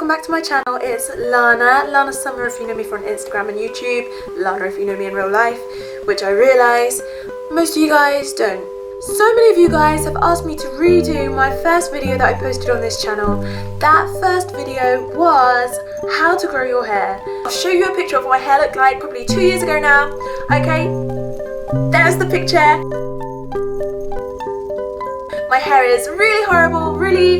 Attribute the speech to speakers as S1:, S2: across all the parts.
S1: welcome back to my channel. It's Lana Summer if you know me from Instagram and YouTube, Lana if you know me in real life, which I realise most of you guys don't. So many of you guys have asked me to redo my first video that I posted on this channel. That first video was how to grow your hair. I'll show you a picture of what my hair looked like probably 2 years ago now. Okay, there's the picture. My hair is really horrible, really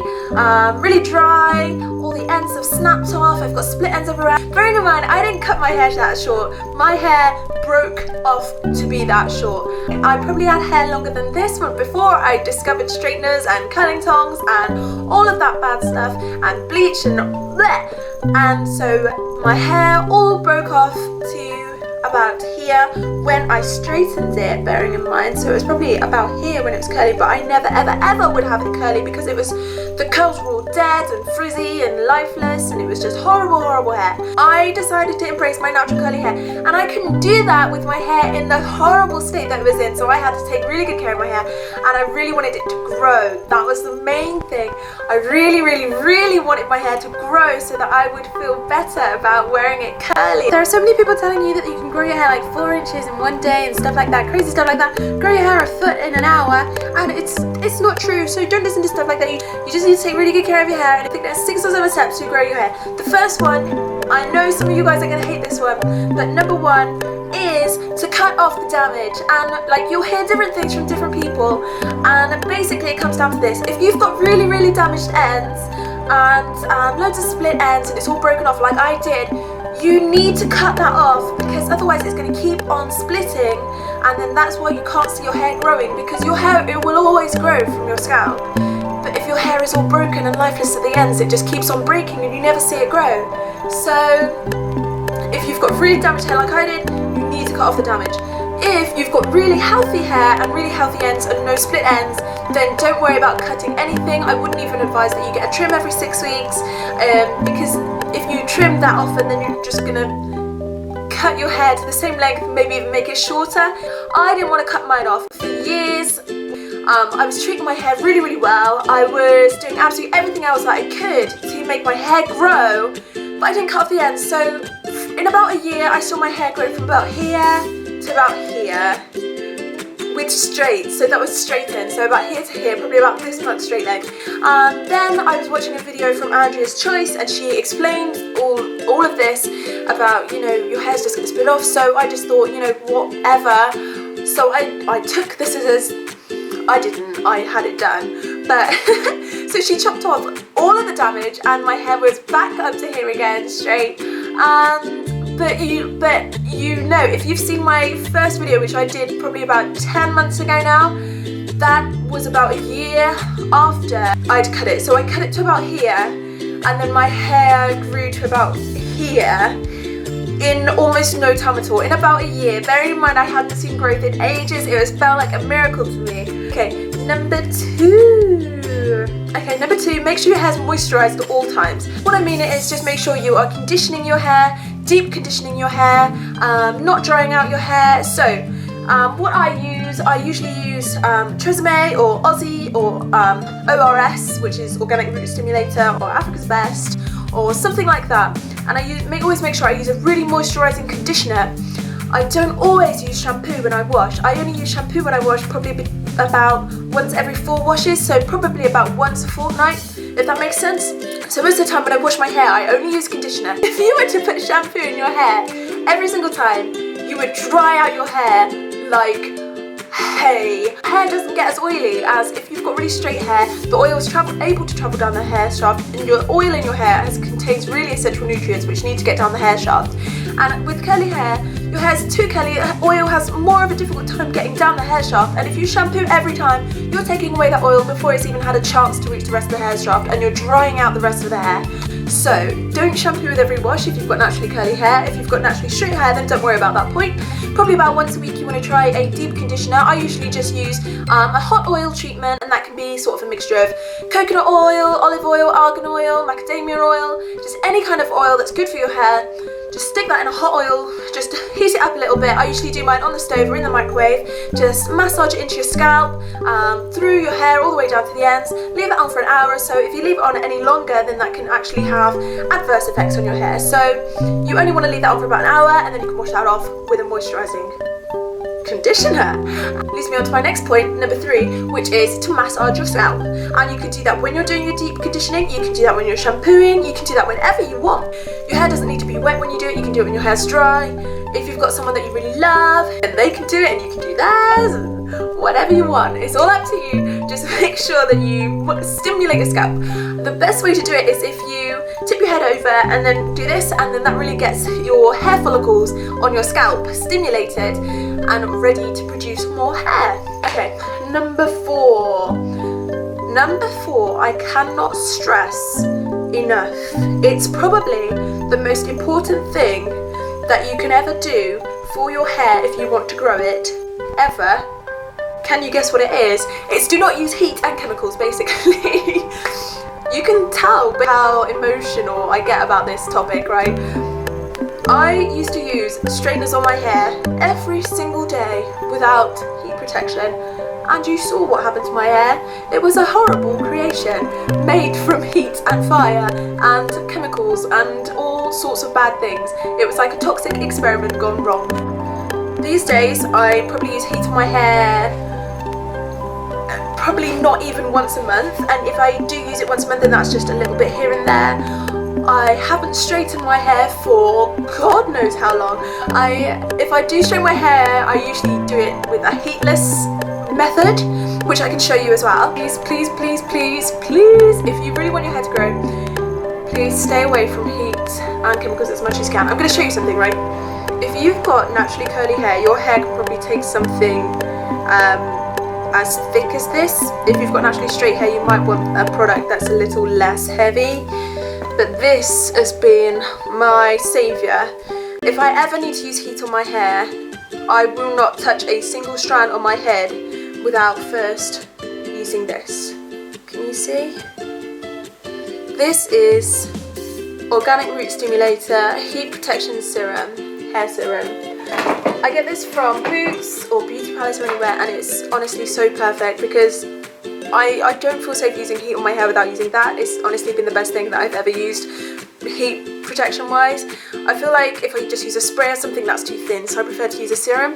S1: dry. All the ends have snapped off. I've got split ends everywhere. Bearing in mind, I didn't cut my hair that short. My hair broke off to be that short. I probably had hair longer than this one before I discovered straighteners and curling tongs and all of that bad stuff and bleach and bleh. And so my hair all broke off to about here when I straightened it, bearing in mind, so it was probably about here when it was curly, but I never ever would have it curly because it was, the curls were all dead and frizzy and lifeless and it was just horrible hair. I decided to embrace my natural curly hair and I couldn't do that with my hair in the horrible state that it was in, so I had to take really good care of my hair and I really wanted it to grow. That was the main thing. I really wanted my hair to grow so that I would feel better about wearing it curly. There are so many people telling you that you can grow your hair like 4 inches in one day and stuff like that, crazy stuff like that. Grow your hair a foot in an hour, and it's not true, so don't listen to stuff like that. You just need to take really good care of your hair, and I think there's 6 or 7 steps to grow your hair. The first one, I know some of you guys are going to hate this one, but number 1 is to cut off the damage. And like, you'll hear different things from different people, and basically it comes down to this: if you've got really damaged ends and loads of split ends and it's all broken off like I did, you need to cut that off, because otherwise it's going to keep on splitting, and then that's why you can't see your hair growing, because your hair, it will always grow from your scalp. But if your hair is all broken and lifeless at the ends, it just keeps on breaking and you never see it grow. So if you've got really damaged hair like I did, you need to cut off the damage. If you've got really healthy hair and really healthy ends and no split ends, then don't worry about cutting anything. I wouldn't even advise that you get a trim every 6 weeks, because if you trim that often, then you're just gonna cut your hair to the same length, maybe even make it shorter. I didn't want to cut mine off for years. I was treating my hair really well. I was doing absolutely everything else that I could to make my hair grow, but I didn't cut off the ends. So in about a year, I saw my hair grow from about here to about here with straight, so that was straightened, so about here to here, probably about this much straight length. Then I was watching a video from Andrea's Choice and she explained all of this about, you know, your hair's just going to split off, so I just thought, you know, whatever. So I took the scissors, I had it done, but so she chopped off all of the damage and my hair was back up to here again, straight. But you know, if you've seen my first video, which I did probably about 10 months ago now, that was about a year after I'd cut it. So I cut it to about here, and then my hair grew to about here in almost no time at all, in about a year. Bearing in mind I hadn't seen growth in ages, it felt like a miracle to me. Okay, number 2. Okay, number 2, make sure your hair's moisturised at all times. What I mean is just make sure you are conditioning your hair, deep conditioning your hair, not drying out your hair. So what I usually use Tresemme or Aussie or ORS, which is Organic Root Stimulator, or Africa's Best, or something like that. And I always make sure I use a really moisturising conditioner. I don't always use shampoo when I wash. I only use shampoo when I wash probably about once every 4 washes, so probably about once a fortnight, if that makes sense. So most of the time when I wash my hair, I only use conditioner. If you were to put shampoo in your hair every single time, you would dry out your hair like hay. Hair doesn't get as oily as if you've got really straight hair. The oil is able to travel down the hair shaft, and your oil in your hair contains really essential nutrients which need to get down the hair shaft. And with curly hair, your hair is too curly, oil has more of a difficult time getting down the hair shaft, and if you shampoo every time, you're taking away that oil before it's even had a chance to reach the rest of the hair shaft, and you're drying out the rest of the hair. So don't shampoo with every wash if you've got naturally curly hair. If you've got naturally straight hair, then don't worry about that point. Probably about once a week you want to try a deep conditioner. I usually just use a hot oil treatment, and that can be sort of a mixture of coconut oil, olive oil, argan oil, macadamia oil, just any kind of oil that's good for your hair. just stick that in a hot oil, just heat it up a little bit. I usually do mine on the stove or in the microwave. Just massage it into your scalp, through your hair all the way down to the ends. Leave it on for an hour or so. If you leave it on any longer, then that can actually have adverse effects on your hair. So you only want to leave that on for about an hour, and then you can wash that off with a moisturising conditioner. Leads me on to my next point, number 3, which is to massage your scalp. And you can do that when you're doing your deep conditioning, you can do that when you're shampooing, you can do that whenever you want. Your hair doesn't need to be wet when you do it, you can do it when your hair's dry. If you've got someone that you really love, and they can do it and you can do theirs, whatever you want, it's all up to you. Just make sure that you stimulate your scalp. The best way to do it is if you tip your head over and then do this, and then that really gets your hair follicles on your scalp stimulated and ready to produce more hair. Okay, number 4. Number 4, I cannot stress enough. It's probably the most important thing that you can ever do for your hair if you want to grow it, ever. Can you guess what it is? It's do not use heat and chemicals, basically. You can tell how emotional I get about this topic, right? I used to use straighteners on my hair every single day without heat protection, and you saw what happened to my hair. It was a horrible creation made from heat and fire and chemicals and all sorts of bad things. It was like a toxic experiment gone wrong. These days I probably use heat on my hair probably not even once a month, and if I do use it once a month, then that's just a little bit here and there. I haven't straightened my hair for God knows how long. If I do straighten my hair, I usually do it with a heatless method, which I can show you as well. Please, please, please, please, please, if you really want your hair to grow, please stay away from heat and chemicals as much as you can. I'm going to show you something, right? If you've got naturally curly hair, your hair can probably take something as thick as this. If you've got naturally straight hair, you might want a product that's a little less heavy. But this has been my saviour. If I ever need to use heat on my hair, I will not touch a single strand on my head without first using this. Can you see? This is Organic Root Stimulator Heat Protection Serum, Hair Serum. I get this from Boots or Beauty Palace or anywhere, and it's honestly so perfect because I don't feel safe using heat on my hair without using that. It's honestly been the best thing that I've ever used heat protection wise. I feel like if I just use a spray or something, that's too thin, so I prefer to use a serum.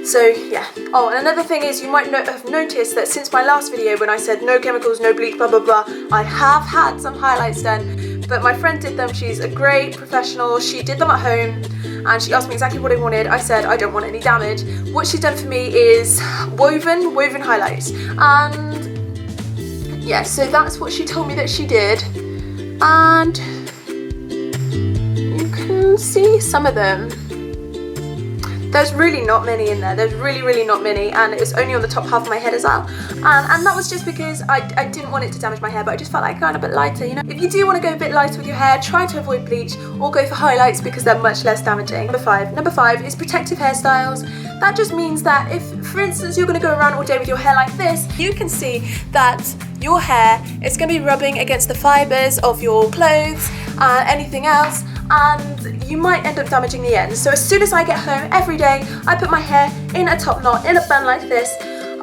S1: So yeah. Oh, and another thing is, you might have noticed that since my last video when I said no chemicals, no bleach, blah blah blah, I have had some highlights done, but my friend did them. She's a great professional. She did them at home and she asked me exactly what I wanted. I said I don't want any damage. What she's done for me is woven highlights, and yeah, so that's what she told me that she did, and you can see some of them. There's really not many in there. There's really not many, and it's only on the top half of my head as well. And that was just because I didn't want it to damage my hair, but I just felt like going a bit lighter, you know. If you do want to go a bit lighter with your hair, try to avoid bleach or go for highlights because they're much less damaging. Number five is protective hairstyles. That just means that if, for instance, you're going to go around all day with your hair like this, you can see that your hair is going to be rubbing against the fibres of your clothes and anything else, and you might end up damaging the ends. So as soon as I get home every day, I put my hair in a top knot, in a bun like this.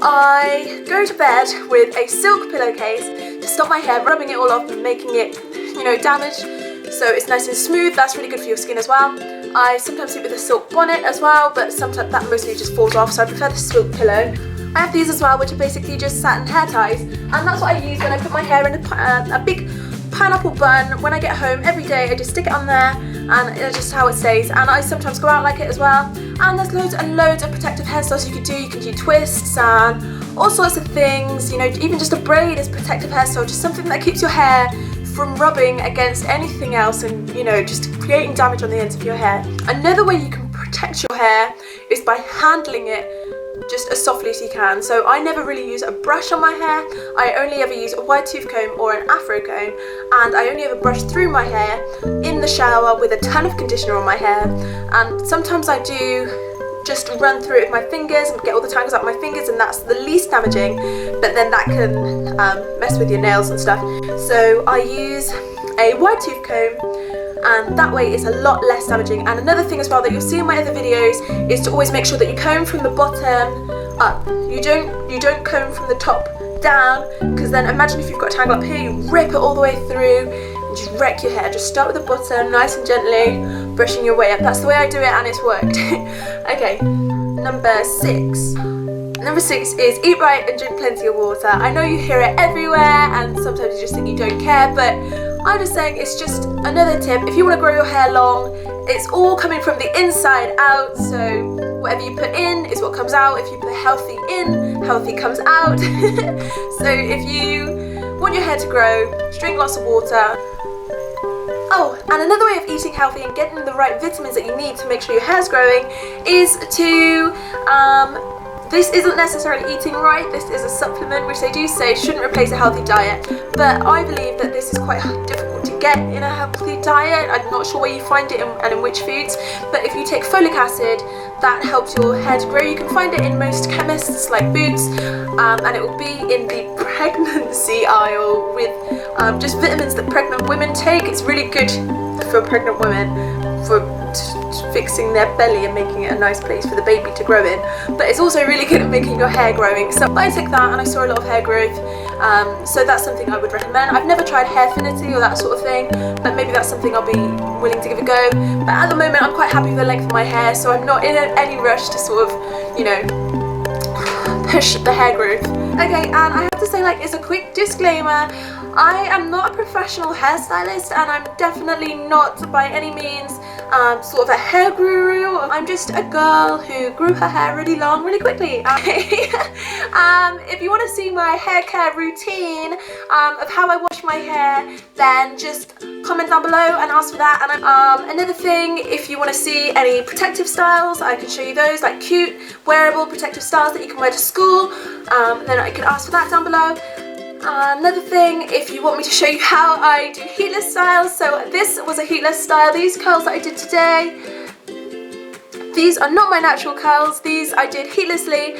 S1: I go to bed with a silk pillowcase to stop my hair rubbing it all off and making it, you know, damaged. So it's nice and smooth. That's really good for your skin as well. I sometimes sleep with a silk bonnet as well, but sometimes that mostly just falls off, so I prefer the silk pillow. I have these as well, which are basically just satin hair ties, and that's what I use when I put my hair in a big pineapple bun. When I get home every day, I just stick it on there, and it's just how it stays. And I sometimes go out like it as well. And there's loads and loads of protective hairstyles you can do. You can do twists and all sorts of things, you know, even just a braid is protective hairstyle, just something that keeps your hair from rubbing against anything else and, you know, just creating damage on the ends of your hair. Another way you can protect your hair is by handling it just as softly as you can. So I never really use a brush on my hair. I only ever use a wide tooth comb or an afro comb, and I only ever brush through my hair in the shower with a ton of conditioner on my hair. And sometimes I do just run through it with my fingers and get all the tangles out of my fingers, and that's the least damaging, but then that can mess with your nails and stuff. So I use a wide tooth comb and that way it's a lot less damaging. And another thing as well that you'll see in my other videos is to always make sure that you comb from the bottom up. You don't comb from the top down, because then imagine if you've got a tangle up here, you rip it all the way through and just wreck your hair. Just start with the bottom, nice and gently, brushing your way up. That's the way I do it, and it's worked. Okay, number 6. Number 6 is eat right and drink plenty of water. I know you hear it everywhere, and sometimes you just think you don't care, but I'm just saying it's just another tip. If you want to grow your hair long, it's all coming from the inside out, so whatever you put in is what comes out. If you put healthy in, healthy comes out. So if you want your hair to grow, just drink lots of water. Oh, and another way of eating healthy and getting the right vitamins that you need to make sure your hair's growing is to this isn't necessarily eating right, this is a supplement which they do say shouldn't replace a healthy diet, but I believe that this is quite difficult to get in a healthy diet. I'm not sure where you find it and in which foods, but if you take folic acid, that helps your hair to grow. You can find it in most chemists like Boots, and it will be in the pregnancy aisle with just vitamins that pregnant women take. It's really good for pregnant women for fixing their belly and making it a nice place for the baby to grow in, but it's also really good at making your hair growing. So I took that and I saw a lot of hair growth, so that's something I would recommend. I've never tried Hairfinity or that sort of thing, but maybe that's something I'll be willing to give a go. But at the moment I'm quite happy with the length of my hair, so I'm not in any rush to sort of, you know, push the hair growth. Okay, and I have to say, like, as a quick disclaimer, I am not a professional hairstylist, and I'm definitely not by any means sort of a hair guru. I'm just a girl who grew her hair really long really quickly. If you want to see my hair care routine of how I wash my hair, then just comment down below and ask for that. And another thing, if you want to see any protective styles, I can show you those, like cute wearable protective styles that you can wear to school, then I could ask for that down below. Another thing, if you want me to show you how I do heatless styles, so this was a heatless style. These curls that I did today, these are not my natural curls, these I did heatlessly,